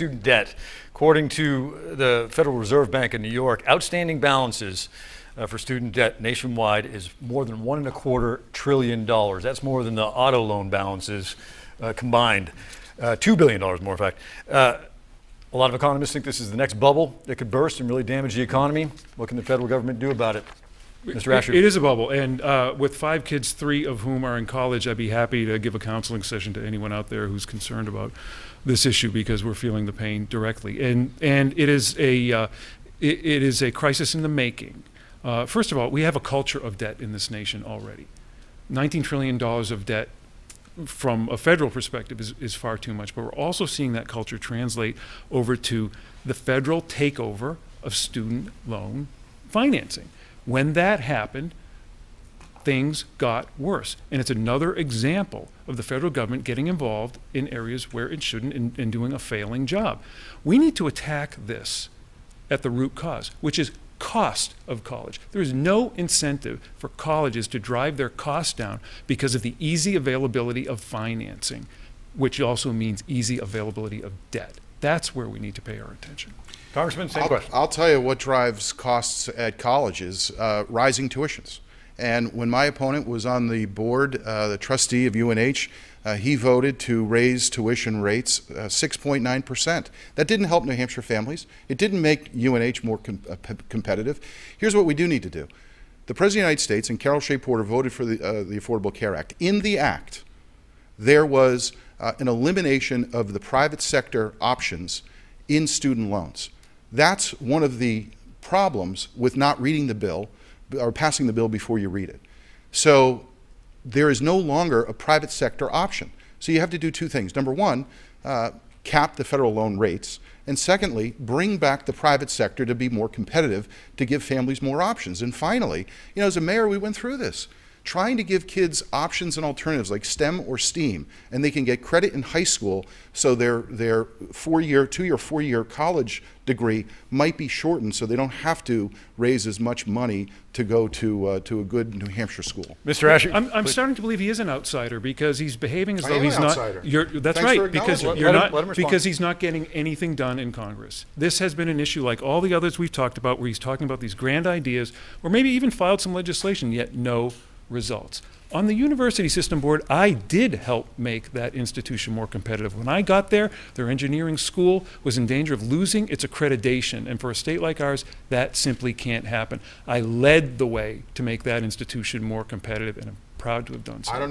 student debt. According to the Federal Reserve Bank of New York, outstanding balances for student debt nationwide is more than $1.25 trillion. That's more than the auto loan balances combined. $2 billion more, in fact. A lot of economists think this is the next bubble that could burst and really damage the economy. What can the federal government do about it? Mr. Asher. It is a bubble, and with 5 kids, 3 of whom are in college, I'd be happy to give a counseling session to anyone out there who's concerned about this issue, because we're feeling the pain directly. And it is a crisis in the making. First of all, we have a culture of debt in this nation already. $19 trillion of debt from a federal perspective is far too much, but we're also seeing that culture translate over to the federal takeover of student loan financing. When that happened, things got worse. And it's another example of the federal government getting involved in areas where it shouldn't and doing a failing job. We need to attack this at the root cause, which is cost of college. There is no incentive for colleges to drive their costs down because of the easy availability of financing, which also means easy availability of debt. That's where we need to pay our attention. Congressman, same question. I'll tell you what drives costs at colleges, rising tuitions. And when my opponent was on the board, the trustee of UNH, he voted to raise tuition rates 6.9%. That didn't help New Hampshire families. It didn't make UNH more competitive. Here's what we do need to do. The President of the United States and Carol Shea Porter voted for the Affordable Care Act. In the act, there was an elimination of the private sector options in student loans. That's one of the problems with not reading the bill or passing the bill before you read it. So there is no longer a private sector option. So you have to do 2 things. Number one, cap the federal loan rates. And secondly, bring back the private sector to be more competitive, to give families more options. And finally, as a mayor, we went through this. Trying to give kids options and alternatives like STEM or STEAM, and they can get credit in high school, so their 2-year, 4-year college degree might be shortened, so they don't have to raise as much money to go to a good New Hampshire school. Mr. Asher. I'm starting to believe he is an outsider, because he's behaving as I though am he's an not. outsider. That's Thanks for right, because acknowledging you're it. Let him not, respond. because he's not getting anything done in Congress. This has been an issue like all the others we've talked about, where he's talking about these grand ideas, or maybe even filed some legislation, yet no results. On the University System Board, I did help make that institution more competitive. When I got there, their engineering school was in danger of losing its accreditation, and for a state like ours, that simply can't happen. I led the way to make that institution more competitive, and I'm proud to have done so. I don't know